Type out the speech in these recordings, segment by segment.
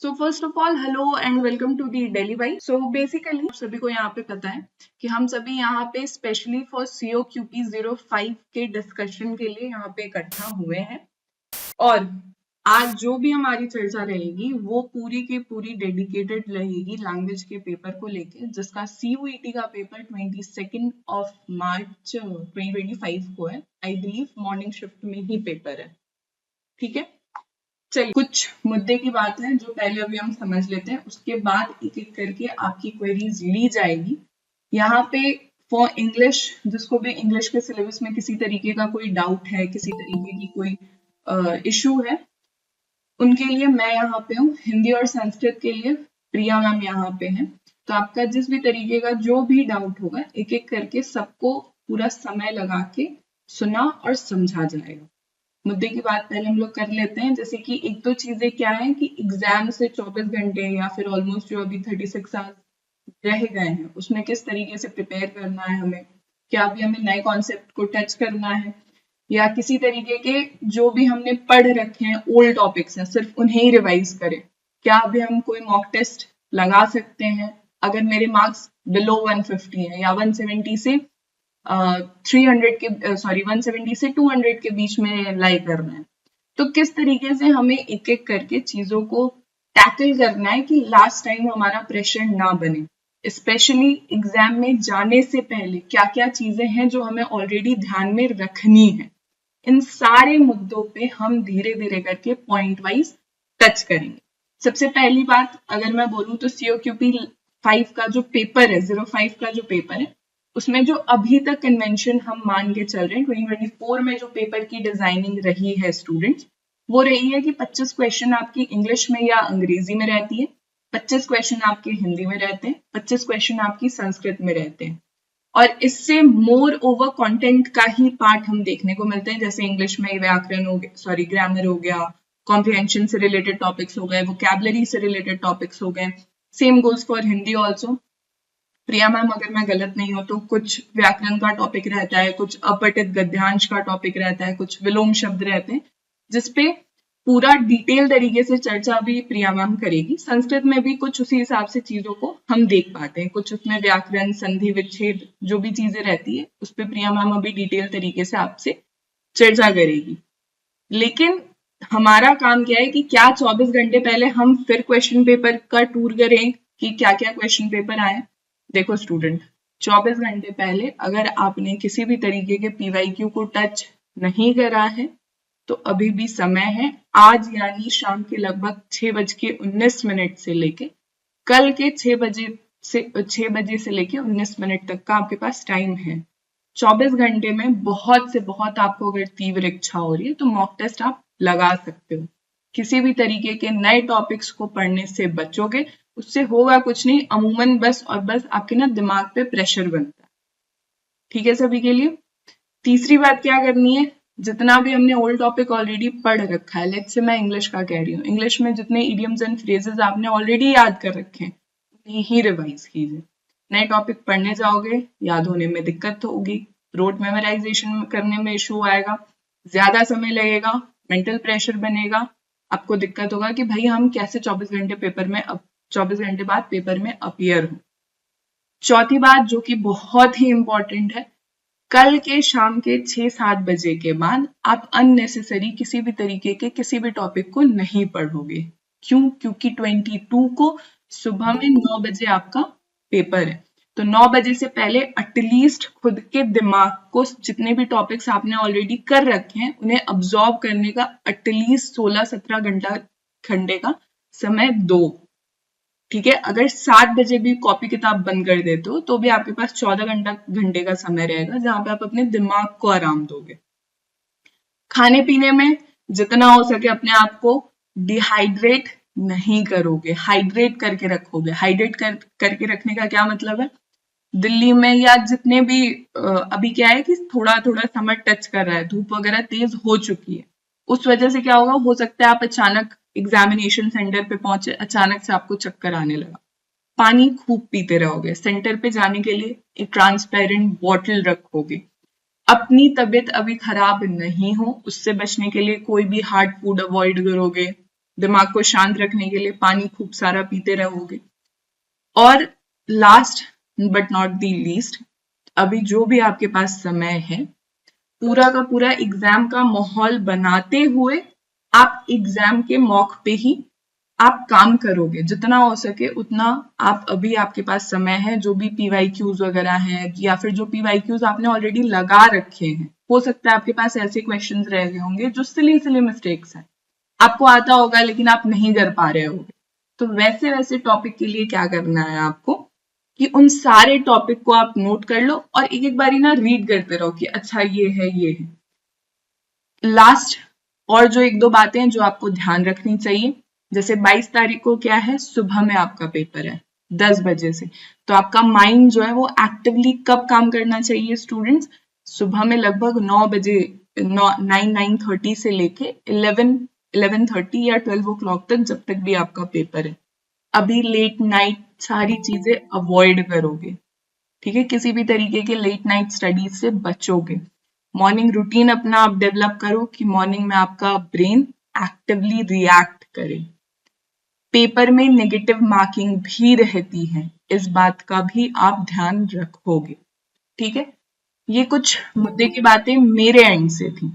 So first of all hello and welcome to the daily by. So basically सभी को यहाँ पे पता है कि हम सभी यहाँ पे स्पेशली फॉर COQP 05 के डिस्कशन के लिए यहाँ पे इकट्ठा हुए हैं और आज जो भी हमारी चर्चा रहेगी वो पूरी की पूरी डेडिकेटेड रहेगी लैंग्वेज के पेपर को लेके, जिसका CUET का पेपर 22 मार्च 2025 को है। आई बिलीव मॉर्निंग शिफ्ट में ही पेपर है। ठीक है, चलिए कुछ मुद्दे की बात है जो पहले अभी हम समझ लेते हैं, उसके बाद एक एक करके आपकी क्वेरीज ली जाएगी। यहाँ पे फॉर इंग्लिश, जिसको भी इंग्लिश के सिलेबस में किसी तरीके का कोई डाउट है, किसी तरीके की कोई इशू है, उनके लिए मैं यहाँ पे हूँ। हिंदी और संस्कृत के लिए प्रिया मैम यहाँ पे हैं। तो आपका जिस भी तरीके का जो भी डाउट होगा एक एक करके सबको पूरा समय लगा के सुना और समझा जाएगा। मुद्दे की बात पहले हम लोग कर लेते हैं। जैसे कि एक दो चीजें क्या है कि एग्जाम से 24 घंटे या फिर ऑलमोस्ट जो अभी 36 आवर्स रह गए हैं उसमें किस तरीके से प्रिपेयर करना है हमें, क्या अभी हमें नए कॉन्सेप्ट को टच करना है या किसी तरीके के जो भी हमने पढ़ रखे हैं ओल्ड टॉपिक्स हैं सिर्फ उन्हें ही रिवाइज करें। क्या अभी हम कोई मॉक टेस्ट लगा सकते हैं अगर मेरे मार्क्स बिलो 150 है या 170 से 170 से 200 के बीच में लाई करना है, तो किस तरीके से हमें एक एक करके चीजों को टैकल करना है कि लास्ट टाइम हमारा प्रेशर ना बने। स्पेशली एग्जाम में जाने से पहले क्या क्या चीजें हैं जो हमें ऑलरेडी ध्यान में रखनी है, इन सारे मुद्दों पे हम धीरे धीरे करके पॉइंट वाइज टच करेंगे। सबसे पहली बात अगर मैं बोलूं तो COQP 5 का जो पेपर है, 05 का जो पेपर है, उसमें जो अभी तक कन्वेंशन हम मान के चल रहे हैं 2024 में जो पेपर की डिजाइनिंग रही है स्टूडेंट्स, वो रही है कि 25 क्वेश्चन आपकी इंग्लिश में या अंग्रेजी में रहती है, 25 क्वेश्चन आपके हिंदी में रहते हैं, 25 क्वेश्चन आपकी संस्कृत में रहते हैं। और इससे मोर ओवर कंटेंट का ही पार्ट हम देखने को मिलते हैं। जैसे इंग्लिश में व्याकरण हो गया, ग्रामर हो गया, कॉम्प्रिहेंशन से रिलेटेड टॉपिक्स हो गए, वोकैबुलरी से रिलेटेड टॉपिक्स हो गए। Same goes for Hindi also. Priya ma'am अगर मैं गलत नहीं हूं तो कुछ व्याकरण का टॉपिक रहता है, कुछ अपठित गद्यांश का टॉपिक रहता है, कुछ विलोम शब्द रहते हैं, जिसपे पूरा डिटेल तरीके से चर्चा भी प्रिया मैम करेगी। संस्कृत में भी कुछ उसी हिसाब से चीजों को हम देख पाते हैं, कुछ उसमें व्याकरण, संधि विच्छेद जो भी चीजें रहती है उस पर प्रिया मैम अभी डिटेल तरीके से आपसे चर्चा करेगी। लेकिन हमारा काम क्या है कि क्या 24 घंटे पहले हम फिर क्वेश्चन पेपर का टूर करें कि क्या क्या क्वेश्चन पेपर आए। देखो स्टूडेंट, 24 घंटे पहले अगर आपने किसी भी तरीके के PYQ को टच नहीं करा है तो अभी भी समय है। आज यानी शाम के लगभग 6:19 से लेके कल के 6 बजे से लेके 19 मिनट तक का आपके पास टाइम है। 24 घंटे में बहुत से बहुत आपको अगर तीव्र इच्छा हो रही है तो मॉक टेस्ट आप लगा सकते हो। किसी भी तरीके के नए टॉपिक्स को पढ़ने से बचोगे, उससे होगा कुछ नहीं, अमूमन बस और बस आपके ना दिमाग पे प्रेशर बनता है। ठीक है सभी के लिए। तीसरी बात क्या करनी है, जितना भी हमने ओल्ड टॉपिक ऑलरेडी पढ़ रखा है, लेट्स से मैं इंग्लिश का कह रही हूँ, इंग्लिश में जितने इडियम्स एंड फ्रेजेस आपने ऑलरेडी याद कर रखे हैं उन्हें ही रिवाइज कीजिए। नए टॉपिक पढ़ने जाओगे याद होने में दिक्कत होगी, रोड मेमोराइजेशन करने में इशू आएगा, ज्यादा समय लगेगा, मेंटल प्रेशर बनेगा, आपको दिक्कत होगा कि भाई हम कैसे 24 घंटे बाद पेपर में अपीयर हो। चौथी बात जो कि बहुत ही इंपॉर्टेंट है, कल के शाम के 6-7 बजे के बाद आप अननेसेसरी किसी भी तरीके के किसी भी टॉपिक को नहीं पढ़ोगे। क्यों? क्योंकि 22 को सुबह में 9 बजे आपका पेपर है, तो 9 बजे से पहले एटलीस्ट खुद के दिमाग को जितने भी टॉपिक्स आपने ऑलरेडी कर रखे हैं उन्हें अब्सॉर्ब करने का एटलीस्ट 16-17 घंटे का समय दो। ठीक है, अगर 7 बजे भी कॉपी किताब बंद कर देते हो तो भी आपके पास 14 घंटे का समय रहेगा जहां पे आप अपने दिमाग को आराम दोगे। खाने पीने में जितना हो सके अपने आप को डिहाइड्रेट नहीं करोगे, हाइड्रेट करके रखोगे। हाइड्रेट करके रखने का क्या मतलब है, दिल्ली में या जितने भी अभी क्या है कि थोड़ा थोड़ा समर टच कर रहा है, धूप वगैरह तेज हो चुकी है, उस वजह से क्या होगा, हो सकता है आप अचानक एग्जामिनेशन सेंटर पे पहुंचे, अचानक से आपको चक्कर आने लगा। पानी खूब पीते रहोगे, सेंटर पे जाने के लिए एक ट्रांसपेरेंट बॉटल रखोगे। अपनी तबीयत अभी खराब नहीं हो उससे बचने के लिए कोई भी हार्ड फूड अवॉइड करोगे, दिमाग को शांत रखने के लिए पानी खूब सारा पीते रहोगे। और last but not the least, अभी जो भी आपके पास समय है, पूरा का पूरा एग्जाम का माहौल बनाते हुए आप एग्जाम के मॉक पे ही आप काम करोगे जितना हो सके उतना। आप अभी आपके पास समय है, जो भी पीवाईक्यूज वगैरह हैं या फिर जो पीवाईक्यूज आपने ऑलरेडी लगा रखे हैं, हो सकता है आपके पास ऐसे क्वेश्चंस रह गए होंगे जो सिली सिली मिस्टेक्स हैं, आपको आता होगा लेकिन आप नहीं कर पा रहे होगे। तो वैसे वैसे टॉपिक के लिए क्या करना है आपको कि उन सारे टॉपिक को आप नोट कर लो और एक एक बारी ना रीड करते रहो कि अच्छा ये है ये है। लास्ट और जो एक दो बातें हैं जो आपको ध्यान रखनी चाहिए, जैसे 22 तारीख को क्या है, सुबह में आपका पेपर है 10 बजे से, तो आपका माइंड जो है वो एक्टिवली कब काम करना चाहिए स्टूडेंट्स, सुबह में लगभग 9 बजे 9:30 से लेके 11:30 या 12 o'clock तक, जब तक भी आपका पेपर है। अभी लेट नाइट सारी चीजें अवॉइड करोगे, ठीक है, किसी भी तरीके के लेट नाइट स्टडीज से बचोगे। मॉर्निंग रूटीन अपना आप डेवलप करो कि मॉर्निंग में आपका ब्रेन एक्टिवली रिएक्ट करे। पेपर में नेगेटिव मार्किंग भी रहती है, इस बात का भी आप ध्यान रखोगे, ठीक है। ये कुछ मुद्दे की बातें मेरे एंड से थी।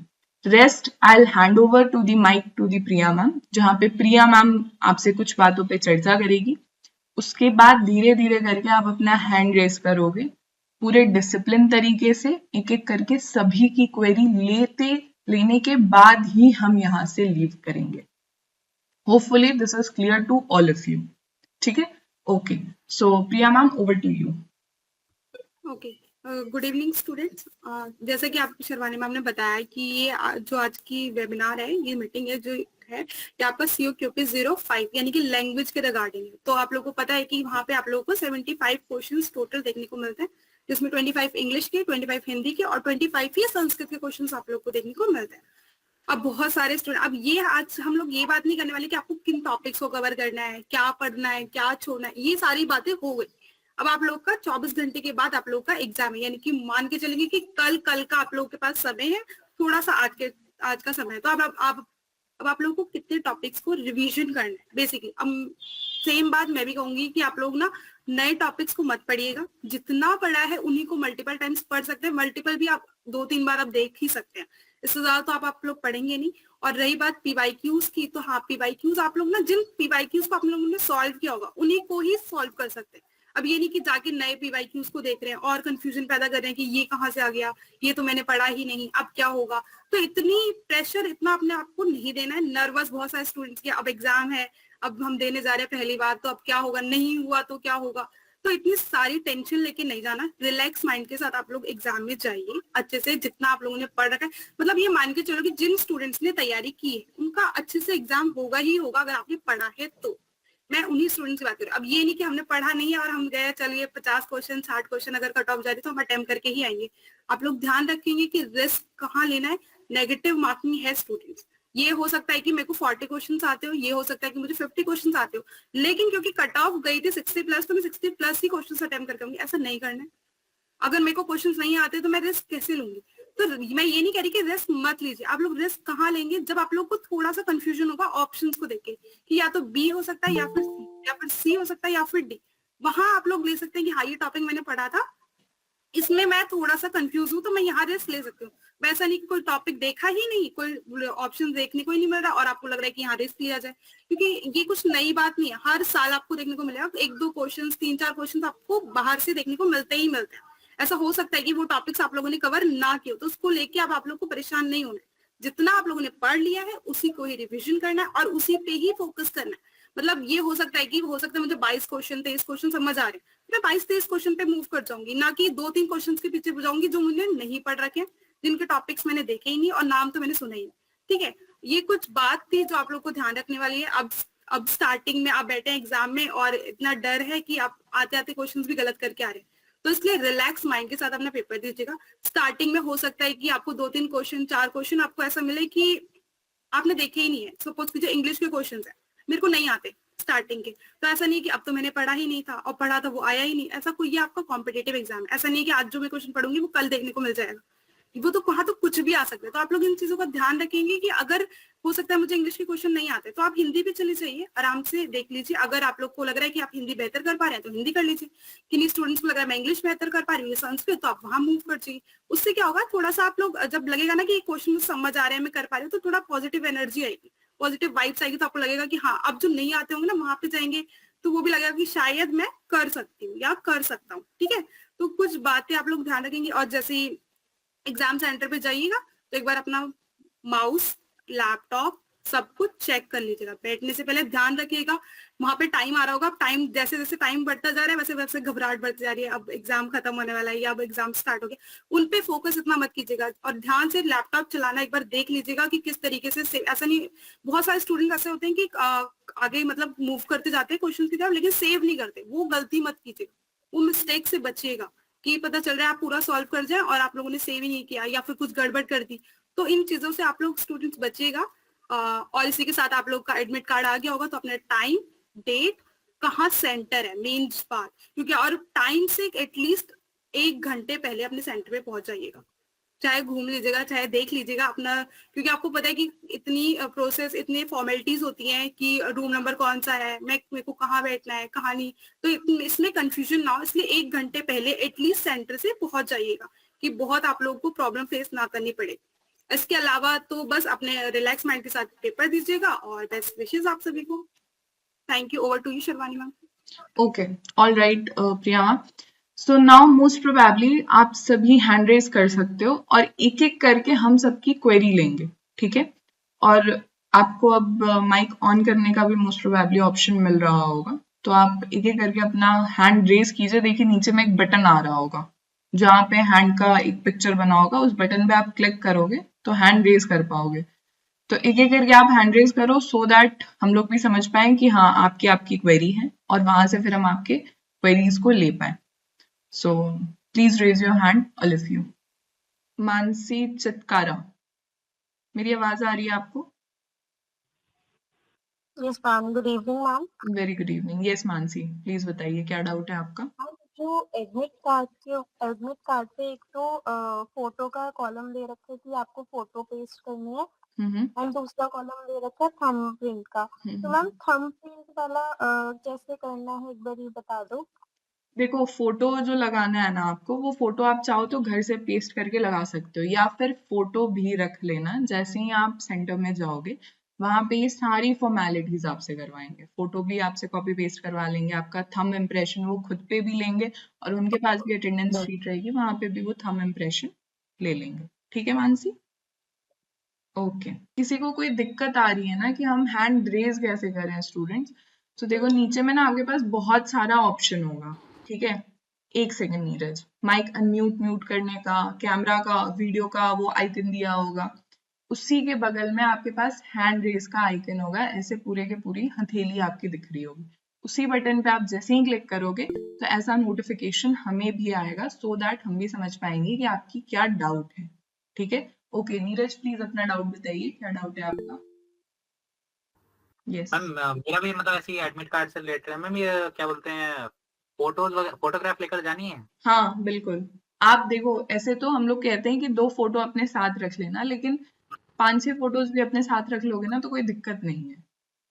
Rest I will hand over to the mic to the Priya ma'am, जहाँ पे प्रिया मैम आपसे कुछ बातों पे चर्चा करेगी। उसके बाद धीरे धीरे करके आप अपना हैंड रेस करोगे, पूरे डिसिप्लिन तरीके से एक एक करके सभी की क्वेरी लेने के बाद ही हम यहाँ से लीव करेंगे। Hopefully this is clear to all of you, ठीक है। Okay, so Priya ma'am over to you. Okay, good evening students. जैसे कि आपको शर्वानी मैम ने बताया कि ये जो आज की वेबिनार है, ये मीटिंग है जो है ये आपका COQP 05 यानी कि लैंग्वेज के रिगार्डिंग है। तो आप लोगों को पता है कि वहाँ पे आप लोगों को 75 क्वेश्चंस टोटल देखने को मिलते हैं, जिसमें 25 इंग्लिश के, 25 हिंदी के और 25 ही संस्कृत के क्वेश्चंस आप लोग को देखने को मिलते हैं। अब बहुत सारे स्टूडेंट, अब ये आज हम लोग ये बात नहीं करने वाले कि आपको किन टॉपिक्स को कवर करना है, क्या पढ़ना है, क्या छोड़ना है, ये सारी बातें हो गई। अब आप लोग का 24 घंटे के बाद आप लोग का एग्जाम है, यानी कि मान के चलेंगे कि कल का आप लोगों के पास समय है, थोड़ा सा आज का समय है। तो अब आप लोगों को कितने टॉपिक्स को रिवीजन करना है बेसिकली। अब सेम बात मैं भी कहूंगी कि आप लोग ना नए टॉपिक्स को मत पढ़िएगा, जितना पढ़ा है उन्हीं को मल्टीपल टाइम्स पढ़ सकते हैं, मल्टीपल भी आप 2-3 बार आप देख ही सकते हैं, इससे ज्यादा तो आप लोग पढ़ेंगे नहीं। और रही बात पीवाईक्यूज की, तो हाँ पीवाईक्यूज आप लोग ना जिन पीवाईक्यूज को आप लोगों ने सॉल्व किया होगा उन्हीं को ही सॉल्व कर सकते हैं। अब ये नहीं कि जाके नए पीवाईक्यूज को देख रहे हैं और कंफ्यूजन पैदा कर रहे हैं कि ये कहाँ से आ गया, ये तो मैंने पढ़ा ही नहीं, अब क्या होगा। तो इतनी प्रेशर इतना अपने आप को नहीं देना है। नर्वस बहुत सारे स्टूडेंट्स के, अब एग्जाम है, अब हम देने जा रहे हैं पहली बार, तो अब क्या होगा, नहीं हुआ तो क्या होगा। तो इतनी सारी टेंशन लेके नहीं जाना, रिलैक्स माइंड के साथ आप लोग एग्जाम में जाइए अच्छे से, जितना आप लोगों ने पढ़ रखा है। मतलब ये मान के चलो कि जिन स्टूडेंट्स ने तैयारी की है उनका अच्छे से एग्जाम होगा ही होगा, अगर आपने पढ़ा है तो। मैं उन्हीं स्टूडेंट्स की बात कर रही हूँ। अब ये नहीं कि हमने पढ़ा नहीं है और हम गए चलिए 50 क्वेश्चन 60 क्वेश्चन अगर कट ऑफ जा रही तो हम अटेम्प्ट करके ही आएंगे। आप लोग ध्यान रखेंगे कि रिस्क कहाँ लेना है। नेगेटिव मार्किंग है स्टूडेंट्स, ये हो सकता है कि मेरे को 40 क्वेश्चन आते हो, ये हो सकता है कि मुझे 50 क्वेश्चन आते हो, लेकिन क्योंकि कट ऑफ गई थी 60+ तो मैं 60+ ही क्वेश्चन अटेम्प्ट करके आऊंगी, ऐसा नहीं करना है। अगर मेरे को क्वेश्चंस नहीं आते तो मैं रिस्क कैसे लूंगी। तो मैं ये नहीं कह रही कि रिस्क मत लीजिए, आप लोग रिस्क कहाँ लेंगे, जब आप लोग को थोड़ा सा कंफ्यूजन होगा ऑप्शंस को देख के कि या तो बी हो सकता है या फिर सी, या फिर सी हो सकता है या फिर डी। वहां आप लोग ले सकते हैं कि हाँ ये टॉपिक मैंने पढ़ा था, इसमें मैं थोड़ा सा कंफ्यूज हूँ तो मैं यहाँ रिस्क ले सकती हूँ। वैसा नहीं कि कोई टॉपिक देखा ही नहीं, कोई ऑप्शन देखने को ही नहीं मिल रहा और आपको लग रहा है कि यहाँ रिस्क लिया जाए, क्योंकि ये कुछ नई बात नहीं है। हर साल आपको देखने को मिलेगा 1-2 क्वेश्चन 3-4 क्वेश्चन आपको बाहर से देखने को मिलते ही मिलते हैं। ऐसा हो सकता है कि वो टॉपिक्स आप लोगों ने कवर ना किया, तो उसको लेके अब आप लोग को परेशान नहीं होना है। जितना आप लोगों ने पढ़ लिया है उसी को ही रिविजन करना है और उसी पे ही फोकस करना है। मतलब ये हो सकता है कि मुझे 22 क्वेश्चन 23 क्वेश्चन समझ आ रहे हैं, मैं 22-23 क्वेश्चन पे मूव कर जाऊंगी, ना कि 2-3 क्वेश्चन के पीछे जाऊंगी जो मुझे नहीं पढ़ रखे, जिनके टॉपिक्स मैंने देखे ही नहीं और नाम तो मैंने सुना ही नहीं। ठीक है, ये कुछ बात थी जो आप लोग को ध्यान रखने वाली है। अब स्टार्टिंग में आप बैठे हैं एग्जाम में और इतना डर है कि आप आते आते क्वेश्चंस भी गलत करके आ रहे हैं, तो इसलिए रिलैक्स माइंड के साथ अपना पेपर दीजिएगा। स्टार्टिंग में हो सकता है कि आपको 2-3 क्वेश्चन 4 क्वेश्चन आपको ऐसा मिले कि आपने देखे ही नहीं है। सपोज कीजिए इंग्लिश के क्वेश्चन है, मेरे को नहीं आते स्टार्टिंग के, तो ऐसा नहीं कि अब तो मैंने पढ़ा ही नहीं था और पढ़ा था वो आया ही नहीं, ऐसा कोई, ये आपका कॉम्पिटेटिव एग्जाम है, ऐसा नहीं कि आज जो मैं क्वेश्चन पढ़ूंगी वो कल देखने को मिल जाएगा। वो तो वहां तो कुछ भी आ सकता है। तो आप लोग इन चीजों का ध्यान रखेंगे कि अगर हो सकता है मुझे इंग्लिश के क्वेश्चन नहीं आते तो आप हिंदी पे चले जाइए, आराम से देख लीजिए। अगर आप लोग को लग रहा है कि आप हिंदी बेहतर कर पा रहे हैं तो हिंदी कर लीजिए, किन्हीं स्टूडेंट्स को लग रहा है मैं इंग्लिश बेहतर कर पा रही हूँ संस्कृत, तो आप वहां मूव कर जाइए। उससे क्या होगा, थोड़ा सा आप लोग जब लगेगा ना कि क्वेश्चन समझ आ रहे हैं, मैं कर पा रही हूँ, तो थोड़ा पॉजिटिव एनर्जी आएगी, पॉजिटिव वाइब्स आएगी। तो आपको लगेगा कि हाँ अब जो नहीं आते होंगे ना वहां पे जाएंगे तो वो भी लगेगा कि शायद मैं कर सकती हूँ या कर सकता हूँ। ठीक है, तो कुछ बातें आप लोग ध्यान रखेंगे। और जैसे एग्जाम सेंटर पे जाइएगा तो एक बार अपना माउस, लैपटॉप सब कुछ चेक कर लीजिएगा। बैठने से पहले ध्यान रखिएगा, वहां पे टाइम आ रहा होगा, टाइम जैसे जैसे टाइम बढ़ता जा रहा है वैसे वैसे घबराहट बढ़ती जा रही है, अब एग्जाम खत्म होने वाला है या अब एग्जाम स्टार्ट हो गया, उन पे फोकस इतना मत कीजिएगा। और ध्यान से लैपटॉप चलाना एक बार देख लीजिएगा कि किस तरीके से ऐसा नहीं, बहुत सारे स्टूडेंट ऐसे होते हैं कि आगे मतलब मूव करते जाते हैं क्वेश्चन की तरफ लेकिन सेव नहीं करते, वो गलती मत कीजिएगा, वो मिस्टेक से बचिएगा कि पता चल रहा है आप पूरा सॉल्व कर जाए और आप लोगों ने सेव ही नहीं किया या फिर कुछ गड़बड़ कर दी। तो इन चीजों से आप लोग स्टूडेंट्स बचिएगा। और इसी के साथ आप लोग का एडमिट कार्ड आ गया होगा तो अपने टाइम, डेट, कहाँ सेंटर है, मेन बात, क्योंकि और टाइम से एटलीस्ट 1 घंटे पहले अपने सेंटर पे पहुंच जाइएगा। चाहे घूम लीजिएगा, चाहे देख लीजिएगा अपना, क्योंकि आपको पता है कि इतनी प्रोसेस, इतनी फॉर्मेलिटीज होती हैं कि रूम नंबर कौन सा है, मेरे को कहाँ बैठना है, कहाँ नहीं, तो इसमें कंफ्यूजन ना हो, इसलिए 1 घंटे पहले एटलीस्ट सेंटर से पहुंच जाइएगा कि बहुत आप लोगों को प्रॉब्लम फेस ना करनी पड़े। इसके अलावा तो बस अपने रिलैक्स माइंड के साथ पेपर दीजिएगा और बेस्ट विशेष आप सभी को। Thank you, over to you Shivani ma'am. Okay, all right Priya. So now most probably आप सभी हैंड रेज कर सकते हो और एक एक करके हम सबकी क्वेरी लेंगे, ठीक है? और आपको अब माइक ऑन करने का भी मोस्ट प्रोबेबली ऑप्शन मिल रहा होगा, तो आप एक एक करके अपना हैंड रेज कीजिए। देखिए नीचे में एक बटन आ रहा होगा जहाँ पे हैंड का एक पिक्चर बना होगा, उस बटन पे आप क्लिक करोगे तो हैंड रेज कर पाओगे। तो एक एक करके आप हैंड रेज करो सो दैट हम लोग भी समझ पाए कि हाँ आपकी आपकी क्वेरी है और वहां से फिर हम आपके क्वेरीज को ले पाए। So please raise your hand all of you. Mansi Chitkara, मेरी आवाज आ रही है आपको? Yes ma'am, good evening ma'am. Very good evening. Yes Mansi, please बताइए क्या डाउट है आपका? जो एडमिट कार्ड पे एक तो फोटो का कॉलम दे रखा है कि आपको फोटो पेस्ट करनी है एंड दूसरा कॉलम दे रखा है थंबप्रिंट का। तो मैम थंबप्रिंट वाला कैसे करना है एक बार ये बता दो। देखो फोटो जो लगाना है ना आपको, वो फोटो आप चाहो तो घर से पेस्ट करके लगा सकते हो या फिर फोटो भी रख लेना। जैसे ही आप सेंटर में जाओगे वहां पे ये सारी फॉर्मेलिटीज आपसे करवाएंगे। फोटो भी आपसे कॉपी पेस्ट करवा लेंगे, आपका थंब इम्प्रेशन वो खुद पे भी लेंगे और उनके पास भी अटेंडेंस शीट रहेगी, वहां पे भी वो थंब इम्प्रेशन ले लेंगे। ठीक है मानसी? ओके, किसी को कोई दिक्कत आ रही है ना कि हम हैंड रेज कैसे करें स्टूडेंट्स? तो देखो नीचे में ना आपके पास बहुत सारा ऑप्शन होगा, ठीक है? एक second Neeraj, mic unmute mute करने का, कैमरा का, वीडियो का वो आइकन दिया होगा, उसी के बगल में आपके पास हैंड रेज का आइकन होगा, ऐसे पूरे के पूरी हथेली आपकी दिख रही होगी। उसी बटन पे आप जैसे ही क्लिक करोगे तो ऐसा नोटिफिकेशन हमें भी आएगा सो दैट हम भी समझ पाएंगे कि आपकी क्या डाउट है। ठीक है? ओके नीरज प्लीज अपना डाउट बताइए, क्या डाउट है आपका? यस मैम मेरा भी मतलब ऐसी एडमिट कार्ड से रिलेटेड है मैम। ये क्या बोलते हैं, फोटोग्राफ लेकर जानी है? हाँ बिल्कुल। आप देखो ऐसे तो हम लोग कहते हैं कि 2 फोटो अपने साथ रख लेना, लेकिन 5-6 फोटोज भी अपने साथ रख लोगे ना तो कोई दिक्कत नहीं है।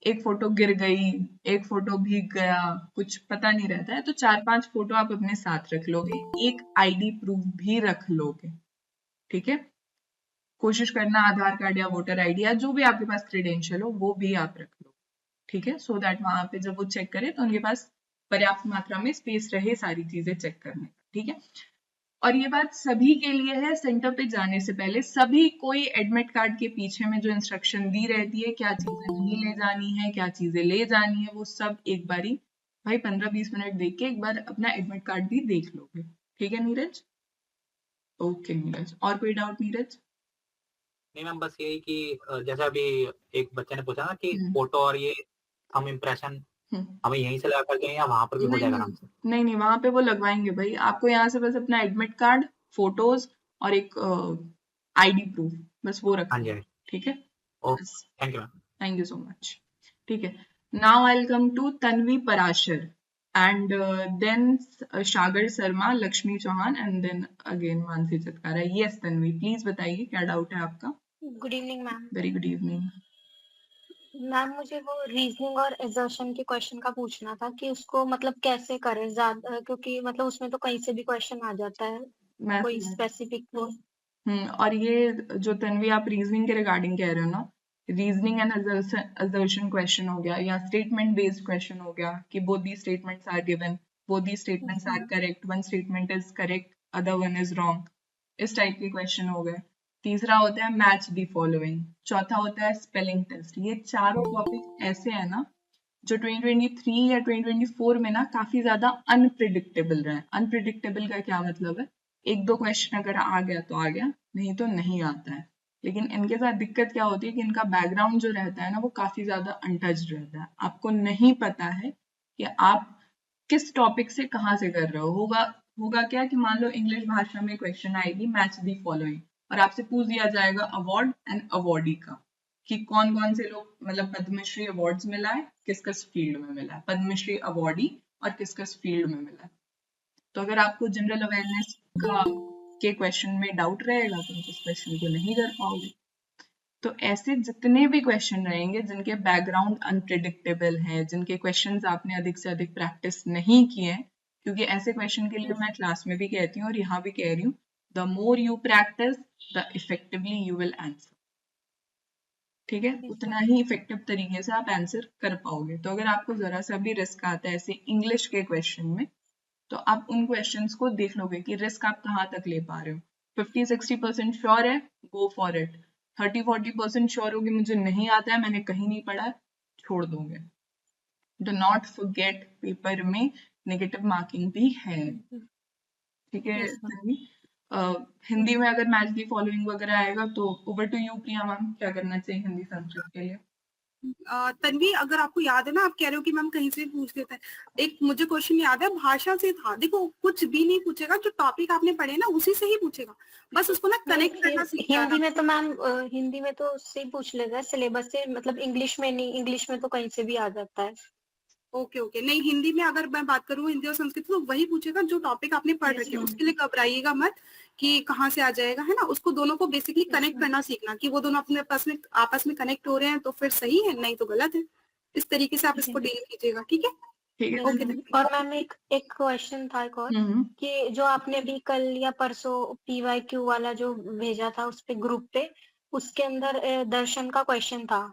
एक फोटो गिर गई, एक फोटो भीग गया, कुछ पता नहीं रहता है, तो 4-5 फोटो आप अपने साथ रख लोगे, एक आईडी प्रूफ भी रख लोगे। ठीक है? कोशिश करना आधार कार्ड या वोटर आईडी या जो भी आपके पास क्रेडेंशियल हो वो भी आप रख लो। ठीक है? सो दैट वहां पे जब वो चेक करे तो उनके पास पर्याप्त मात्रा में स्पेस रहे सारी चीजें चेक करने का। ठीक है? और ये बात सभी के लिए है, सेंटर पे जाने से पहले सभी कोई एडमिट कार्ड के पीछे में जो इंस्ट्रक्शन दी रहती है, क्या चीजें नहीं ले जानी है, क्या चीजें ले जानी है, वो सब एक बारी भाई 15-20 मिनट देख के एक बार अपना एडमिट कार्ड भी देख लोगे। ठीक है नीरज? ओके नीरज, और कोई डाउट नीरज? नहीं मैम, बस यही कि जैसा अभी एक बच्चे ने पूछा ना कि फोटो और ये थंब इम्प्रेशन हमें यहीं से लगा करके या वहां पर भी हो जाएगा आराम से? नहीं वहां पे वो लगवाएंगे भाई आपको। यहाँ से बस अपना एडमिट कार्ड, फोटोज और एक आईडी प्रूफ, बस वो हाँ रखना। जी। ठीक है? Thank you ma'am. Thank you so much. ठीक है, now I will come to Tanvi Parashar. and then Sagar Sharma, Lakshmi Chauhan, and then again Mansi Chitkara. Yes, Tanvi, please बताइए क्या डाउट है आपका? Good evening ma'am. Very good evening ma'am मुझे वो reasoning और assertion के क्वेश्चन का पूछना था कि उसको मतलब कैसे करें ज्यादा, क्योंकि मतलब उसमें तो कहीं से भी क्वेश्चन आ जाता है, मैं कोई स्पेसिफिक हो। और ये जो तन्वी आप रीजनिंग के रिगार्डिंग कह रहे हो ना, रीजनिंग एंड असर्शन क्वेश्चन हो गया या स्टेटमेंट बेस्ड क्वेश्चन हो गया कि both the statements are given, both the statements are correct, one statement is correct, other one is wrong, इस टाइप के क्वेश्चन हो गए। तीसरा होता है मैच दी फॉलोइंग, चौथा होता है स्पेलिंग टेस्ट। ये चारों टॉपिक ऐसे है ना जो 2023 या 2024 में ना काफी ज्यादा अनप्रिडिक्टेबल रहे। अनप्रिडिक्टेबल का क्या मतलब है, एक दो क्वेश्चन अगर आ गया तो आ गया, नहीं तो नहीं आता है। लेकिन इनके साथ दिक्कत क्या होती है कि इनका बैकग्राउंड जो रहता है ना वो काफी ज्यादा अनटच्ड रहता है। आपको नहीं पता है कि आप किस टॉपिक से कहाँ से कर रहे हो। होगा क्या कि मान लो इंग्लिश भाषा में क्वेश्चन आएगी मैच दी फॉलोइंग, और आपसे पूछ दिया जाएगा अवार्ड एंड अवार्डी का कि कौन कौन से लोग मतलब पद्मश्री अवार्ड्स मिला है, किस किस फील्ड में मिला है, पद्मश्री अवार्डी और किस किस फील्ड में मिला है। तो अगर आपको जनरल अवेयरनेस का के क्वेश्चन में डाउट रहेगा तो आप उस क्वेश्चन को नहीं कर पाओगे। तो ऐसे जितने भी क्वेश्चन रहेंगे जिनके बैकग्राउंड अनप्रिडिक्टेबल है, जिनके क्वेश्चंस आपने अधिक से अधिक प्रैक्टिस नहीं किए, क्योंकि ऐसे क्वेश्चन के लिए मैं क्लास में भी कहती हूँ और यहाँ भी कह रही हूँ, the more you practice the effectively you will answer. ठीक है, उतना ही इफेक्टिव तरीके से आप आंसर कर पाओगे। तो अगर आपको जरा सा भी रिस्क आता है ऐसे इंग्लिश के क्वेश्चन में, तो आप उन क्वेश्चंस को देख लोगे कि रिस्क आप कहाँ तक ले पा रहे हो। 50-60% श्योर है, गो फॉर इट। 30-40% श्योर होगी मुझे नहीं आता है, मैंने कहीं नहीं पढ़ा, छोड़ दोगे। डू नॉट फॉरगेट पेपर में नेगेटिव मार्किंग भी है। ठीक है हिंदी में अगर मैच दी फॉलोइंग वगैरह आएगा तो over to you Priya ma'am, क्या करना चाहिए हिंदी संस्कृत के लिए? तन्वी, अगर आपको याद है ना, आप कह रहे हो कि मैम कहीं से पूछ लेते हैं, एक मुझे क्वेश्चन याद है, भाषा से था। देखो कुछ भी नहीं पूछेगा, जो टॉपिक आपने पढ़े ना उसी से ही पूछेगा, बस उसको ना कनेक्ट करना सीखना। हिंदी में तो मैम हिंदी में तो उससे ही पूछ लेगा सिलेबस से, मतलब इंग्लिश में नहीं, इंग्लिश में तो कहीं से भी आ जाता है। ओके नहीं, हिंदी में अगर मैं बात करूँ, हिंदी और संस्कृत, तो वही पूछेगा जो टॉपिक आपने पढ़ रखे, उसके लिए घबराइएगा मत कि कहाँ से आ जाएगा, है ना। उसको दोनों को बेसिकली कनेक्ट करना सीखना कि वो दोनों अपने आपस में कनेक्ट हो रहे हैं तो फिर सही है, नहीं तो गलत है। इस तरीके से आप इसको डील कीजिएगा, ठीक है। ओके। और मैम एक क्वेश्चन था एक और, कि जो आपने अभी कल या परसों PYQ वाला जो भेजा था उस पे ग्रुप पे, उसके अंदर दर्शन का क्वेश्चन था।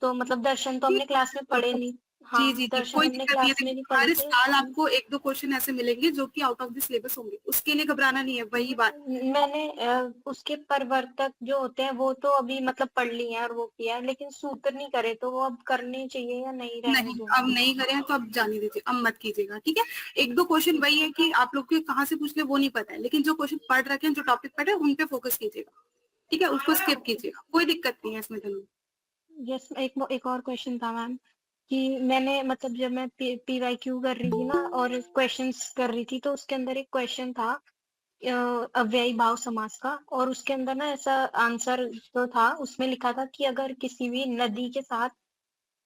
तो मतलब दर्शन तो हमने क्लास में पढ़े नहीं। हाँ, जी, दर्शन कोई हमने दिक्कत क्लास में नहीं नहीं है। हर पढ़े थे। साल आपको एक दो क्वेश्चन ऐसे मिलेंगे जो कि आउट ऑफ द सिलेबस होंगे, उसके लिए घबराना नहीं है। वही बात मैंने उसके परिवर्तक जो होते हैं वो तो अभी मतलब पढ़ लिए हैं और वो किया है, लेकिन सूत्र नहीं करे, तो वो अब करने चाहिए या नहीं? नहीं, अब नहीं करे हैं तो अब जाने दीजिए, अब मत कीजिएगा, ठीक है। एक दो क्वेश्चन वही है कि आप लोग के कहाँ से पूछ ले वो नहीं पता है, लेकिन जो क्वेश्चन पढ़ रखे हैं, जो टॉपिक पढ़े उन पे फोकस कीजिएगा, ठीक है, उसको स्किप कीजिएगा, कोई दिक्कत नहीं है इसमें। यस, एक और क्वेश्चन था मैम, कि मैंने मतलब जब मैं PYQ कर रही थी ना और क्वेश्चंस कर रही थी, तो उसके अंदर एक क्वेश्चन था अव्ययी भाव समास का, और उसके अंदर ना ऐसा आंसर जो था उसमें लिखा था कि अगर किसी भी नदी के साथ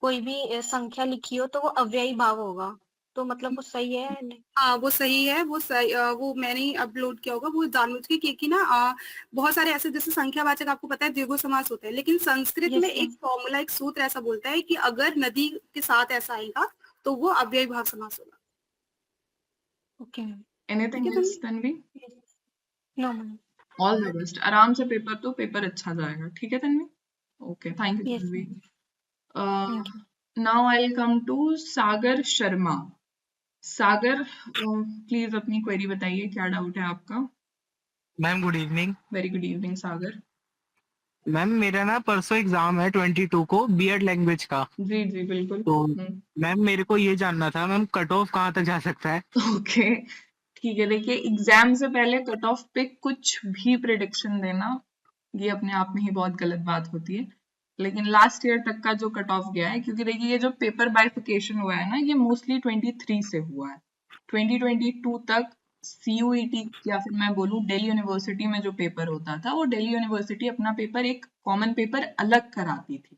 कोई भी संख्या लिखी हो तो वो अव्ययी भाव होगा। तो मतलब वो सही है या नहीं? हाँ, वो सही है, वो सही, वो मैंने ही अपलोड किया होगा, वो जानबूझ के, क्योंकि ना बहुत सारे ऐसे, जैसे संख्यावाचक आपको पता है द्विगु समास होता है, लेकिन संस्कृत में एक फॉर्मूला, एक सूत्र ऐसा बोलता है कि अगर नदी के साथ ऐसा आएगा तो वो अव्ययी भाव समास होगा। Okay, anything else Tanvi? No ma'am. All the best, आराम से पेपर तो पेपर अच्छा जाएगा, ठीक है Tanvi? Okay, thank you Tanvi. Now I will come to Sagar Sharma. Sagar please अपनी क्वेरी बताइए, क्या डाउट है आपका? Ma'am good evening. Very good evening Sagar. Ma'am मेरा ना परसों एग्जाम है 22 को बीएड लैंग्वेज का। जी जी बिल्कुल। तो मैम मेरे को ये जानना था मैम कट ऑफ कहाँ तक जा सकता है? ओके ठीक है, देखिए एग्जाम से पहले कट ऑफ पे कुछ भी प्रिडिक्शन देना ये अपने आप में ही बहुत गलत बात होती है। लेकिन लास्ट ईयर तक का जो कट ऑफ गया है, क्योंकि देखिए ये जो पेपर बाइफिकेशन हुआ है ना, ये मोस्टली 23 से हुआ है। 2022 तक CUET या फिर मैं बोलूँ दिल्ली यूनिवर्सिटी में जो पेपर होता था, वो दिल्ली यूनिवर्सिटी अपना पेपर एक कॉमन पेपर अलग कराती थी,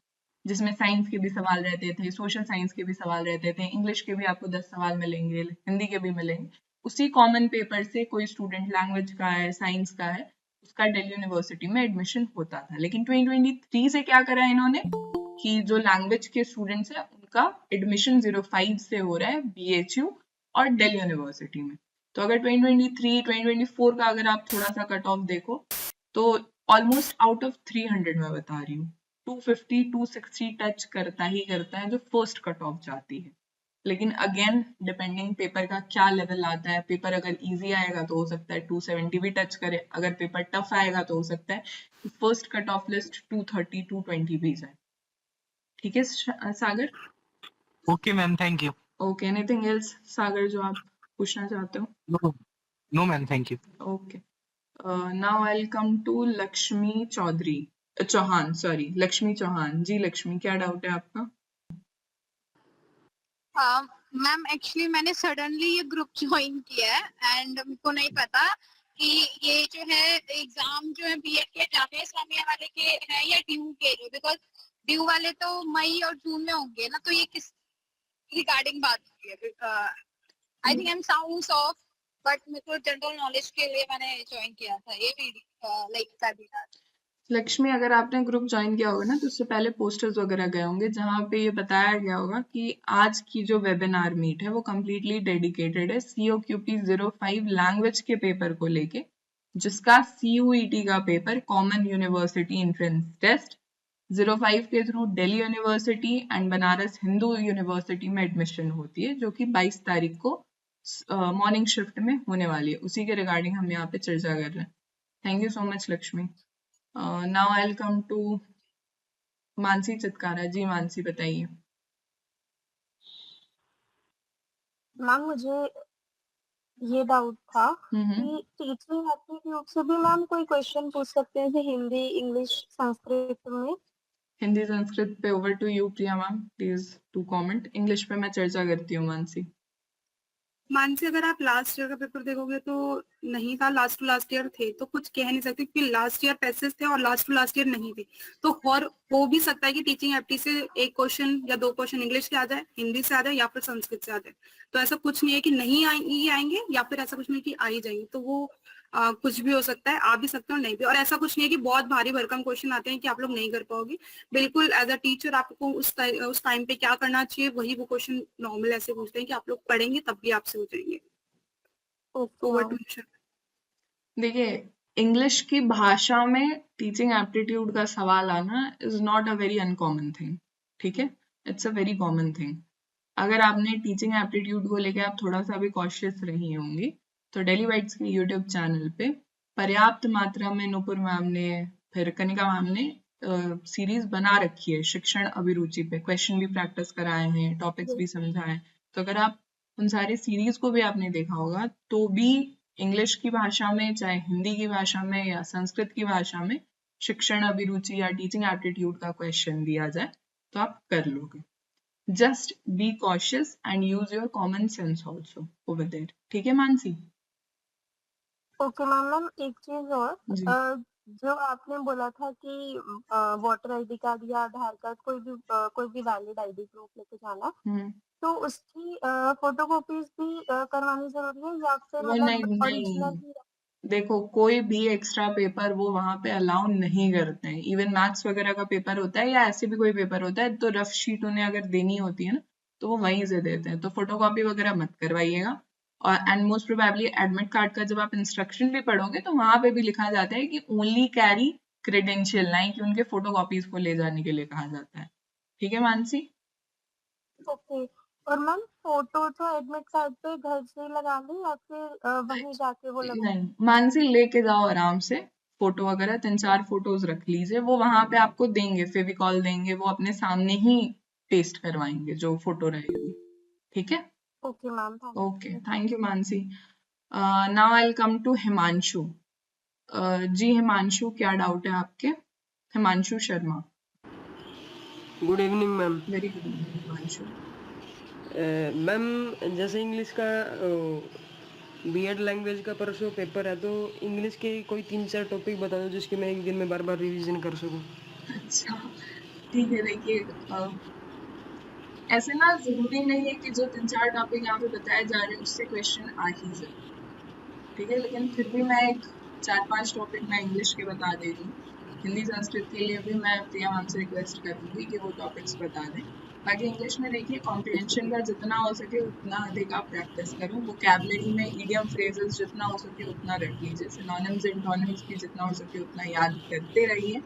जिसमें साइंस के भी सवाल रहते थे, सोशल साइंस के भी सवाल रहते थे, इंग्लिश के भी आपको 10 सवाल मिलेंगे, हिंदी के भी मिलेंगे। उसी कॉमन पेपर से कोई स्टूडेंट लैंग्वेज का है, साइंस का है, उसका दिल्ली यूनिवर्सिटी में एडमिशन होता था। लेकिन 2023 से क्या करा इन्होंने कि जो लैंग्वेज के स्टूडेंट्स हैं उनका एडमिशन 05 से हो रहा है BHU और दिल्ली यूनिवर्सिटी में। तो अगर 2023, 2024 का अगर आप थोड़ा सा कट ऑफ देखो तो ऑलमोस्ट आउट ऑफ 300 मैं बता रही हूँ 250, 260 टच करता ही करता है जो फर्स्ट कट ऑफ जाती है। लेकिन अगेन डिपेंडिंग पेपर का क्या लेवल आता है, पेपर अगर इजी आएगा तो हो सकता है 270 भी टच करे, अगर पेपर टफ आएगा तो हो सकता है फर्स्ट कट ऑफ लिस्ट 230, 220 भी जाए। ठीक है Sagar? Okay ma'am, thank you. Okay, anything else Sagar जो आप पूछना चाहते हो? No ma'am, thank you. Okay, now I will come to Lakshmi Chauhan, sorry Lakshmi Chauhan ji. Lakshmi, क्या डाउट है आपका? मैम एक्चुअली मैंने सडनली ये ग्रुप ज्वाइन किया है एंड मेरे को नहीं पता कि ये जो है एग्जाम जो है बीएड के जामिया इस्लामिया वाले के हैं या ड्यू के, जो बिकॉज ड्यू वाले तो मई और जून में होंगे ना, तो ये किस रिगार्डिंग बात होती है? I think I am sounds of, but मेरे को जनरल नॉलेज के लिए मैंने ज्वाइन किया था ये भी लाइक वेबिनार। लक्ष्मी, अगर आपने ग्रुप ज्वाइन किया होगा ना तो उससे पहले पोस्टर्स वगैरह गए होंगे जहाँ पे ये बताया गया होगा कि आज की जो वेबिनार मीट है वो कम्प्लीटली डेडिकेटेड है COQP 05 लैंग्वेज के पेपर को लेके, जिसका CUET का paper common university entrance test 05 के through Delhi university and Banaras Hindu university में एडमिशन होती है, जो कि 22 तारीख को मॉर्निंग शिफ्ट में होने वाली है। उसी के रिगार्डिंग हम यहाँ पे चर्चा कर रहे हैं। Thank you so much Lakshmi. Now I will come to Mansi Chitkara ji. Mansi बताइए। मैम मुझे ये डाउट था कि टीचिंग एप्टीट्यूड से भी मैम कोई क्वेश्चन पूछ सकते हैं, जैसे हिंदी, इंग्लिश, संस्कृत में? हिंदी संस्कृत पे over to you Priya ma'am, please to comment. English पे मैं चर्चा करती हूँ मानसी। मानसी, अगर आप लास्ट ईयर का पेपर देखोगे तो नहीं था, लास्ट टू लास्ट ईयर थे, तो कुछ कह नहीं सकते क्योंकि लास्ट ईयर पैसेज थे और लास्ट टू लास्ट ईयर नहीं थे। तो और हो भी सकता है कि टीचिंग एप्टी से एक क्वेश्चन या दो क्वेश्चन इंग्लिश से आ जाए, हिंदी से आ जाए या फिर संस्कृत से आ जाए। तो ऐसा कुछ नहीं है कि नहीं आएंगे या फिर ऐसा कुछ नहीं कि आ ही जाएंगे। तो वो कुछ भी हो सकता है, आ भी सकते हो नहीं भी। और ऐसा कुछ नहीं है कि बहुत भारी भरकम क्वेश्चन आते हैं कि आप लोग नहीं कर पाओगे। बिल्कुल एज अ टीचर आपको उस टाइम पे क्या करना चाहिए वही वो क्वेश्चन नॉर्मल ऐसे पूछते हैं कि आप लोग पढ़ेंगे तब भी आपसे हो जाएंगे। देखिए, इंग्लिश की भाषा में टीचिंग एप्टीट्यूड का सवाल आना is not a very uncommon thing. ठीक है, it's a very common thing. अगर आपने टीचिंग एप्टीट्यूड को लेकर आप थोड़ा सा भी कॉशियस रही होंगी तो डेली वाइट्स के यूट्यूब चैनल पे पर्याप्त मात्रा में नुपुर मैम ने, फिर कनिका मैम ने सीरीज बना रखी है शिक्षण अभिरुचि पे। क्वेश्चन भी प्रैक्टिस कराए हैं, टॉपिक्स भी समझाए। तो अगर आप उन सारे सीरीज को भी आपने देखा होगा तो भी इंग्लिश की भाषा में, चाहे हिंदी की भाषा में या संस्कृत की भाषा में शिक्षण अभिरुचि या टीचिंग एप्टीट्यूड का क्वेश्चन दिया जाए तो आप कर लोगे। Just be cautious and use your common sense also over there. ठीक है मानसी? ओके मैम, एक चीज और, जो आपने बोला था कि वोटर आईडी कार्ड या आधार कार्ड कोई भी वैलिड आईडी प्रूफ लेके जाना, तो उसकी फोटोकॉपीज भी करवानी जरूरी है या फिर मतलब ओरिजिनल ही? देखो, कोई भी एक्स्ट्रा पेपर वो वहां पे अलाउ नहीं करते हैं। इवन मैथ्स वगैरह का पेपर होता है या ऐसे भी कोई पेपर होता है तो रफ शीट उन्हें अगर देनी होती है ना तो वो वहीं से देते हैं। तो फोटोकॉपी वगैरह मत करवाइएगा। और and most probably admit card का जब आप इंस्ट्रक्शन भी पढ़ोगे तो वहां पे भी लिखा जाता है कि ओनली कैरी क्रेडेंशियल, नहीं कि उनके फोटोकॉपीज को ले जाने के लिए कहा जाता है। ठीक है मानसी? ओके। और मैम फोटो तो एडमिट कार्ड पे घर से लगा ली या फिर वहीं जाके वो लगा? नहीं मानसी, लेके जाओ आराम से फोटो वगैरह, 3-4 फोटोज रख लीजिए। वो वहां पे आपको देंगे, फेविकॉल देंगे, वो अपने सामने ही पेस्ट करवाएंगे जो फोटो रहेगी। ठीक है? Okay ma'am, okay, thank you Mansi. Now I will come to Himanshu. Ji Himanshu, क्या डाउट है आपके? Himanshu Sharma. Good evening ma'am. Very good evening Himanshu. Ma'am जैसे इंग्लिश का बीएड लैंग्वेज का परसों पेपर है, तो इंग्लिश के कोई 3-4 टॉपिक बता दो जिसके मैं एक दिन में बार बार रिवीजन कर सकूं। अच्छा, ठीक है, देखिए ऐसे ना जरूरी नहीं है कि जो 3-4 टॉपिक यहाँ पे बताए जा रहे हैं उससे क्वेश्चन आ ही जाए, ठीक है, लेकिन फिर भी मैं एक 4-5 टॉपिक मैं इंग्लिश के बता दे रही हूँ। हिंदी संस्कृत के लिए भी मैं प्रिया मैम से रिक्वेस्ट करूंगी कि वो टॉपिक्स बता दें। बाकी इंग्लिश में देखिए कॉम्प्रिहेंशन का जितना हो सके उतना अधिक आप प्रैक्टिस करो, वोकैबुलरी में इडियम फ्रेजेस जितना हो सके उतना रख लीजिए, सिनोनिम्स एंटोनिम्स भी जितना हो सके उतना याद करते रहिए।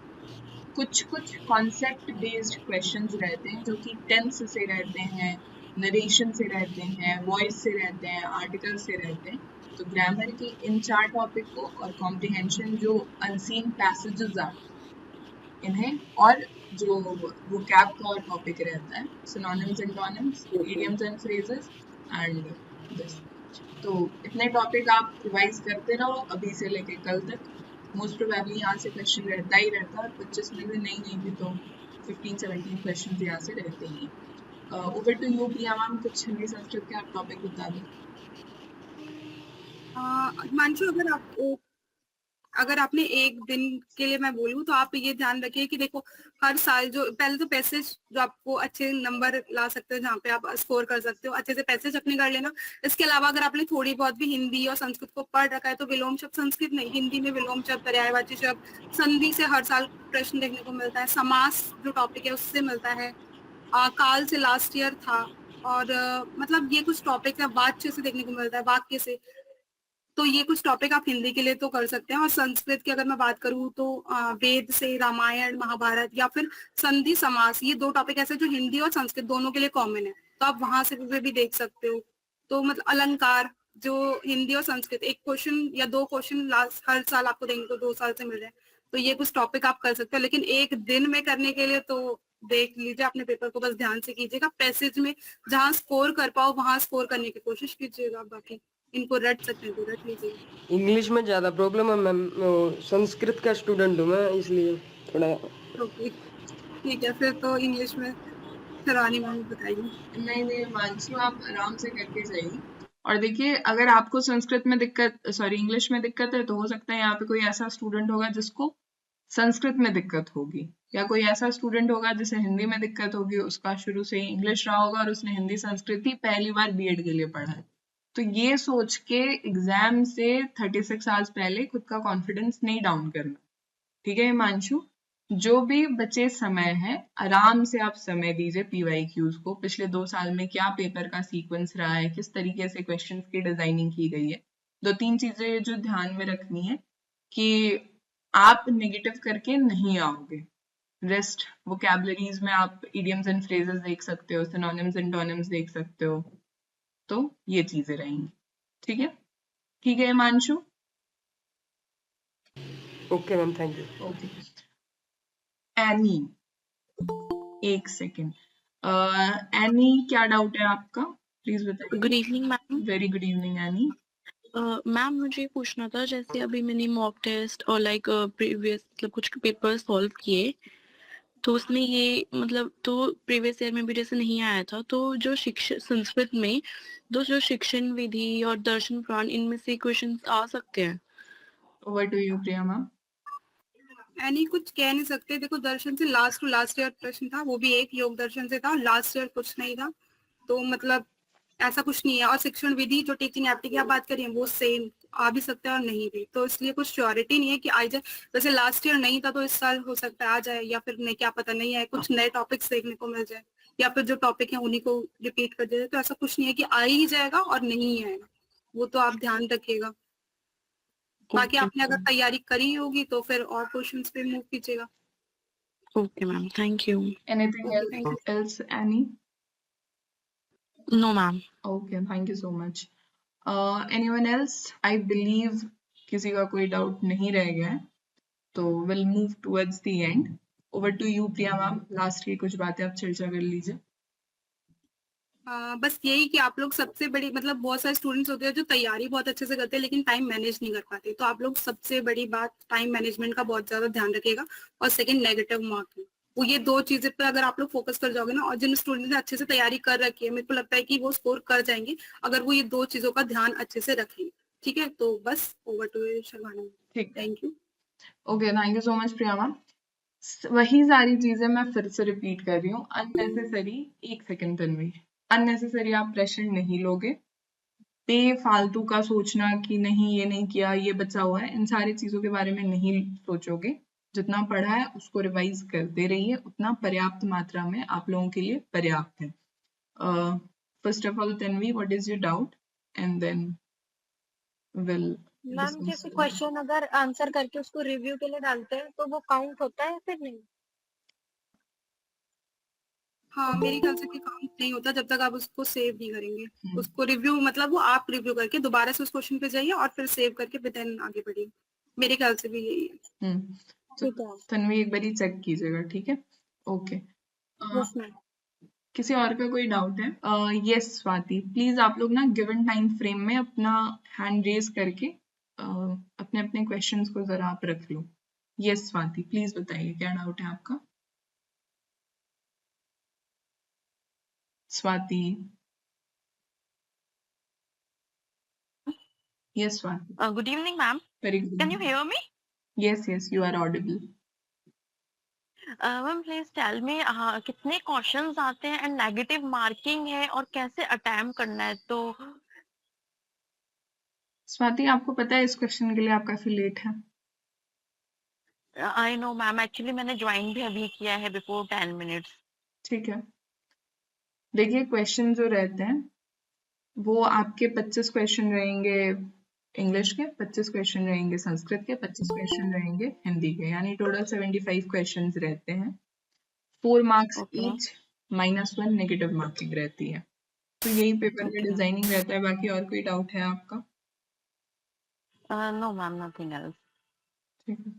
कुछ कुछ कॉन्सेप्ट बेस्ड क्वेश्चंस रहते हैं जो कि टेंस से रहते हैं, नरेशन से रहते हैं, वॉइस से रहते हैं, आर्टिकल से रहते हैं। तो ग्रामर की इन 4 टॉपिक को और कॉम्प्रिहेंशन जो अनसीन पैसेजेस आर इन्हें, और जो वोकैब का और टॉपिक रहता है synonyms antonyms, idioms and phrases and this. तो इतने टॉपिक आप रिवाइज करते रहो अभी से लेके कल तक। मोस्ट प्रोबेबली यहाँ से क्वेश्चन रहता ही रहता है, 25 में से नहीं भी तो 15-17 क्वेश्चन यहाँ से रहते ही हैं। Over to you Priya ma'am, कुछ हिंदी संस्कृत के आप टॉपिक बता दें। हिमांशु, अगर आपने एक दिन के लिए मैं बोलूँ तो आप ये ध्यान रखिए कि देखो हर साल जो पहले तो पैसेज जो आपको अच्छे नंबर ला सकते हो, जहाँ पे आप स्कोर कर सकते हो, अच्छे से पैसेज अपने कर लेना। इसके अलावा अगर आपने थोड़ी बहुत भी हिंदी और संस्कृत को पढ़ रखा है तो विलोम शब्द, संस्कृत नहीं हिंदी में विलोम शब्द, पर्यायवाची शब्द, संधि से हर साल प्रश्न देखने को मिलता है, समास जो टॉपिक है उससे मिलता है, काल से लास्ट ईयर था, और मतलब ये कुछ टॉपिक है, वाच्य से देखने को मिलता है, वाक्य से। तो ये कुछ टॉपिक आप हिंदी के लिए तो कर सकते हैं। और संस्कृत की अगर मैं बात करूँ तो वेद से रामायण महाभारत या फिर संधि समास, ये 2 टॉपिक ऐसे जो हिंदी और संस्कृत दोनों के लिए कॉमन है, तो आप वहां से भी देख सकते हो। तो मतलब अलंकार जो हिंदी और संस्कृत, एक क्वेश्चन या 2 क्वेश्चन लास्ट हर साल आपको देखने को 2 साल से मिल रहे हैं, तो ये कुछ टॉपिक आप कर सकते हो। लेकिन एक दिन में करने के लिए तो देख लीजिए, अपने पेपर को बस ध्यान से कीजिएगा, पैसेज में जहाँ स्कोर कर पाओ वहां स्कोर करने की कोशिश कीजिएगा, बाकी इनको रट सकते हैं तो रट लीजिए। इंग्लिश में ज्यादा प्रॉब्लम है मैम, संस्कृत का स्टूडेंट हूँ मैं, इसलिए थोड़ा। ओके, ठीक है, फिर तो इंग्लिश में शिवानी मैम बताइए। नहीं मानसू, आप आराम से करके जाइए। और देखिए अगर आपको संस्कृत में दिक्कत, सॉरी इंग्लिश में दिक्कत है, तो हो सकता है यहाँ पे कोई ऐसा स्टूडेंट होगा जिसको संस्कृत में दिक्कत होगी, या कोई ऐसा स्टूडेंट होगा जिसे हिंदी में दिक्कत होगी, उसका शुरू से ही इंग्लिश रहा होगा और उसने हिंदी संस्कृत ही पहली बार बीएड के लिए पढ़ा है। तो ये सोच के एग्जाम से 36 आवर्स पहले खुद का कॉन्फिडेंस नहीं डाउन करना, ठीक है हिमांशु। जो भी बचे समय है आराम से आप समय दीजिए PYQs को, पिछले 2 साल में क्या पेपर का सीक्वेंस रहा है, किस तरीके से क्वेश्चंस की डिजाइनिंग की गई है। 2-3 चीजें जो ध्यान में रखनी है कि आप नेगेटिव करके नहीं आओगे। रेस्ट वोकैबुलरीज में आप इडियम्स एंड फ्रेजेस देख सकते हो, सिनोनिम्स एंटोनिम्स देख सकते हो, तो ये चीजें रहेंगी, ठीक है। ठीक है Himanshu, okay ma'am, thank you. Okay. Any, एक सेकेंड, एनी क्या डाउट है आपका, प्लीज बताइए। Good evening ma'am. Very good evening any. Ma'am मुझे पूछना था, जैसे अभी मैंने मॉक टेस्ट और लाइक प्रीवियस मतलब कुछ पेपर सॉल्व किए, तो उसमें ये मतलब तो प्रीवियस ईयर में भी जैसे नहीं आया था, तो जो शिक्षा संस्कृत में जो शिक्षण विधि और दर्शन पुराण, इनमें से क्वेश्चंस आ सकते हैं। Over to you Priya ma'am. Any कुछ कह नहीं सकते, देखो दर्शन से लास्ट ईयर प्रश्न था, वो भी एक योग दर्शन से था, लास्ट ईयर कुछ नहीं था, तो मतलब ऐसा कुछ नहीं है। और शिक्षण विधि जो टीचिंग एप्टी की आप बात करिए वो सेम आ भी सकता है और नहीं भी, तो इसलिए कुछ श्योरिटी नहीं है कि आ जाए। वैसे लास्ट ईयर नहीं था तो इस साल हो सकता है आ जाए, या फिर नहीं, क्या पता नहीं है, कुछ नए टॉपिक्स देखने को मिल जाए, या फिर जो टॉपिक है उन्हीं को रिपीट कर दे। तो ऐसा कुछ नहीं है कि आ ही जाएगा और नहीं आएगा, वो तो आप ध्यान रखिएगा। बाकी आपने अगर तैयारी करी होगी तो फिर और क्वेश्चंस पे मूव कीजिएगा। Okay ma'am, thank you. Anything else any? No ma'am. Okay, thank you so much. Anyone else? I believe किसी का कोई डाउट नहीं रह गया है, तो will move towards the end. Over to you Priya ma'am, last की कुछ बातें आप चर्चा कर लीजिए। बस यही कि आप लोग सबसे बड़ी, मतलब बहुत सारे स्टूडेंट्स होते हैं जो तैयारी बहुत अच्छे से करते हैं लेकिन टाइम मैनेज नहीं कर पाते, तो आप लोग सबसे बड़ी बात टाइम मैनेजमेंट का बहुत ज्यादा ध्यान रखिएगा। और सेकंड, नेगेटिव मार्किंग, वो ये 2 चीजें पे अगर आप लोग फोकस कर जाओगे ना, और जिन स्टूडेंट ने अच्छे से तैयारी कर रखी है, मेरे को लगता है कि वो स्कोर कर जाएंगे अगर वो ये 2 चीजों का ध्यान अच्छे से रखेंगे। ठीक है, तो बस ओवर टू शर्माना। ठीक, thank you. Okay, thank you so much Priya ma'am. वही सारी चीजें मैं फिर से रिपीट कर रही हूँ। अननेसेसरी, एक सेकंड तन्वी, अननेसेसरी आप प्रेशर नहीं लोगे। बेफालतू का सोचना कि नहीं ये नहीं किया, ये बचा हुआ है, इन सारी चीजों के बारे में नहीं सोचोगे। जितना पढ़ा है उसको रिवाइज करते रहिए, उतना पर्याप्त मात्रा में आप लोगों के लिए पर्याप्त है। First of all Tanvi, what is your doubt, and then will ma'am जैसे क्वेश्चन अगर आंसर करके उसको रिव्यू के लिए डालते हैं तो वो काउंट होता है फिर नहीं? हाँ, मेरे ख्याल से काउंट नहीं होता जब तक आप उसको सेव नहीं करेंगे। उसको रिव्यू मतलब वो आप रिव्यू करके दोबारा से उस क्वेश्चन पे जाइए और फिर सेव करके देन आगे बढ़िए। मेरे ख्याल से भी यही है। तो तन्वी एक बार चेक कीजिएगा, ठीक है? ओके। Yes ma'am. किसी और का कोई डाउट है? यस स्वाति, प्लीज आप लोग ना गिवन टाइम फ्रेम में अपना हैंड रेज करके अपने अपने क्वेश्चंस को जरा आप रख लो। यस स्वाति, प्लीज बताइए क्या डाउट है आपका? Swati? Yes Swati. Good evening ma'am, very good. Can you hear me? Yes yes, you are audible. Ma'am please tell me कितने क्वेश्चंस आते हैं एंड नेगेटिव मार्किंग है और कैसे अटेम्प्ट करना है? तो स्वाति आपको पता है इस क्वेश्चन के लिए आप काफी लेट हैं। आई नो मैम, एक्चुअली मैंने ज्वाइन भी अभी किया है बिफोर 10 मिनट्स। ठीक है, देखिए क्वेश्चन जो रहते हैं वो आपके 25 क्वेश्चन रहेंगे इंग्लिश के, 25 क्वेश्चन रहेंगे संस्कृत के, 25 क्वेश्चन रहेंगे हिंदी के, यानी टोटल 75 क्वेश्चंस रहते हैं। 4 मार्क्स ईच, -1 नेगेटिव मार्किंग रहती है। तो यही पेपर का डिजाइनिंग रहता है। बाकी और कोई डाउट है आपका? No ma'am, nothing else. ठीक है,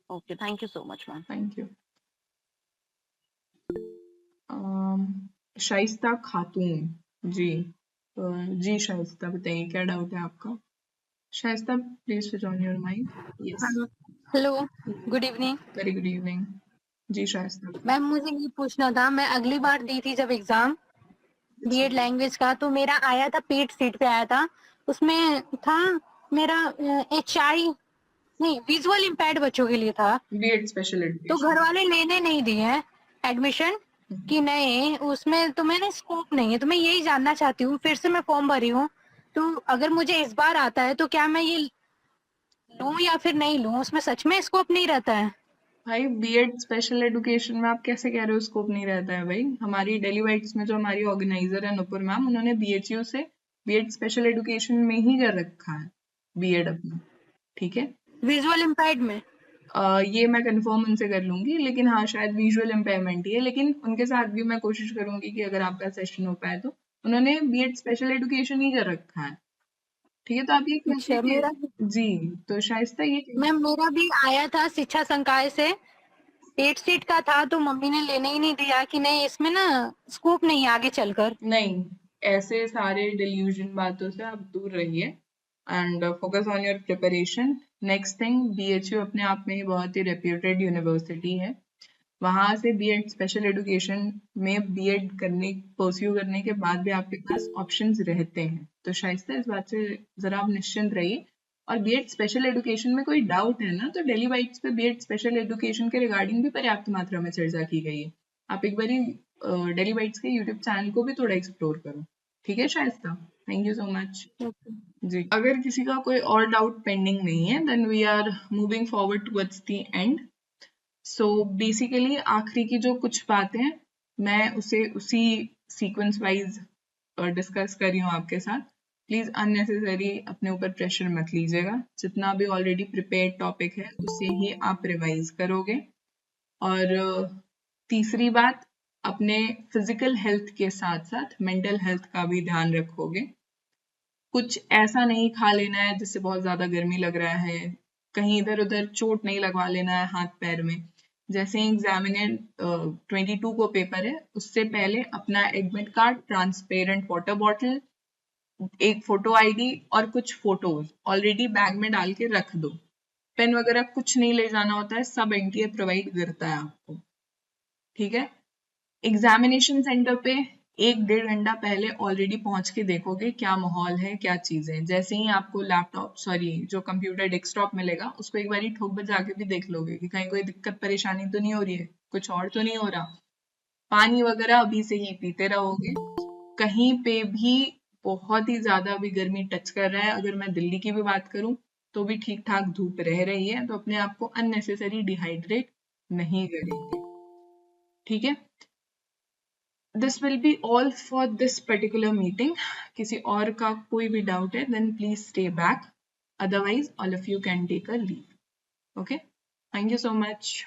okay, thank you so much ma'am. Thank you. Shaista Khatoon ji, जी शाइस्ता बताइए क्या डाउट है आपका? Shaista please switch on your mic. Yes, hello, good evening. Very good evening. जी शाइस्ता। मैम मुझे ये पूछना था, मैं अगली बार दी थी जब एग्जाम बीएड लैंग्वेज का, तो मेरा आया था पेड सीट पे आया था, उसमें था मेरा HI नहीं, विजुअल इम्पेयर्ड बच्चों के लिए था, बीएड स्पेशल तो एजुकेशन। घर वाले लेने नहीं दिए हैं एडमिशन कि नहीं उसमें तो मैंने स्कोप नहीं है। तो मैं यही जानना चाहती हूँ, फिर से मैं फॉर्म भरी हूँ, तो अगर मुझे इस बार आता है तो क्या मैं ये लूं या फिर नहीं लूं? उसमें सच में स्कोप नहीं रहता है? भाई बीएड स्पेशल एजुकेशन में आप कैसे कह रहे हो स्कोप नहीं रहता है? भाई हमारी डेली वाइट्स में जो हमारी ऑर्गेनाइजर है नुपुर मैम, उन्होंने बीएचयू से बीएड स्पेशल एजुकेशन में ही कर रखा है बीएड अपना, ठीक है? विजुअल इम्पेयर्ड में ये मैं कंफर्म उनसे कर लूंगी, लेकिन हाँ शायद विजुअल इम्पेयरमेंट ही है, लेकिन उनके साथ भी मैं कोशिश करूंगी कि अगर आपका सेशन हो पाए तो। उन्होंने बीएड स्पेशल एजुकेशन ही कर रखा है, ठीक है? तो आप ये अच्छा, मेरा जी, तो शाइस्ता ये मैम मेरा भी आया था शिक्षा संकाय से, 8 सीट का था, तो मम्मी ने लेने ही नहीं दिया कि नहीं इसमें ना स्कोप नहीं है आगे चलकर। नहीं, ऐसे सारे डिल्यूजन बातों से आप दूर रहिए and focus on your preparation. Next thing, BHU अपने आप में ही बहुत ही रेप्यूटेड यूनिवर्सिटी है। वहां से बीएड स्पेशल एजुकेशन में बीएड करने परस्यू करने के बाद भी आपके पास ऑप्शंस रहते हैं। तो शायद इस बात से जरा आप निश्चिंत रहिए। और बीएड स्पेशल एजुकेशन में कोई डाउट है ना, तो डेली बाइट्स पे बीएड स्पेशल एजुकेशन के रिगार्डिंग भी पर्याप्त मात्रा में चर्चा की गई है। आप एक बारी डेली बाइट्स के यूट्यूब चैनल को भी थोड़ा एक्सप्लोर करो, ठीक है Shaista? Thank you so much ji. अगर किसी का कोई और डाउट पेंडिंग नहीं है, then we are moving forward towards the end. So basically आखिरी की जो कुछ बातें हैं मैं उसे उसी सीक्वेंस वाइज डिस्कस कर रही हूँ आपके साथ। प्लीज अननेसेसरी अपने ऊपर प्रेशर मत लीजिएगा। जितना भी ऑलरेडी प्रिपेयर्ड टॉपिक है उसे ही आप रिवाइज करोगे। और तीसरी बात, अपने फिजिकल हेल्थ के साथ साथ मेंटल हेल्थ का भी ध्यान रखोगे। कुछ ऐसा नहीं खा लेना है जिससे बहुत ज्यादा गर्मी लग रहा है, कहीं इधर उधर चोट नहीं लगवा लेना है हाथ पैर में। जैसे एग्जामिनर 22 को पेपर है, उससे पहले अपना admit card, transparent water bottle, एक फोटो आईडी और कुछ फोटोज ऑलरेडी बैग में डाल के रख दो। पेन वगैरह कुछ नहीं ले जाना होता है, सब एनटीए प्रोवाइड करता है आपको, ठीक है? एग्जामिनेशन सेंटर पे 1-1.5 घंटा पहले ऑलरेडी पहुंच के देखोगे क्या माहौल है, क्या चीजें। जैसे ही आपको जो कंप्यूटर डेस्कटॉप मिलेगा उसको एक बारी ठोक बजा के भी देख लोगे कि कहीं कोई दिक्कत परेशानी तो नहीं हो रही है, कुछ और तो नहीं हो रहा। पानी वगैरह अभी से ही पीते रहोगे। कहीं पे भी बहुत ही ज्यादा अभी गर्मी टच कर रहा है, अगर मैं दिल्ली की भी बात करूं तो भी ठीक ठाक धूप रह रही है, तो अपने आप को अननेसेसरी डिहाइड्रेट नहीं करेंगे, ठीक है। This will be all for this particular meeting. किसी और का कोई भी डाउट है then please stay back, otherwise all of you can take a leave. Okay, thank you so much.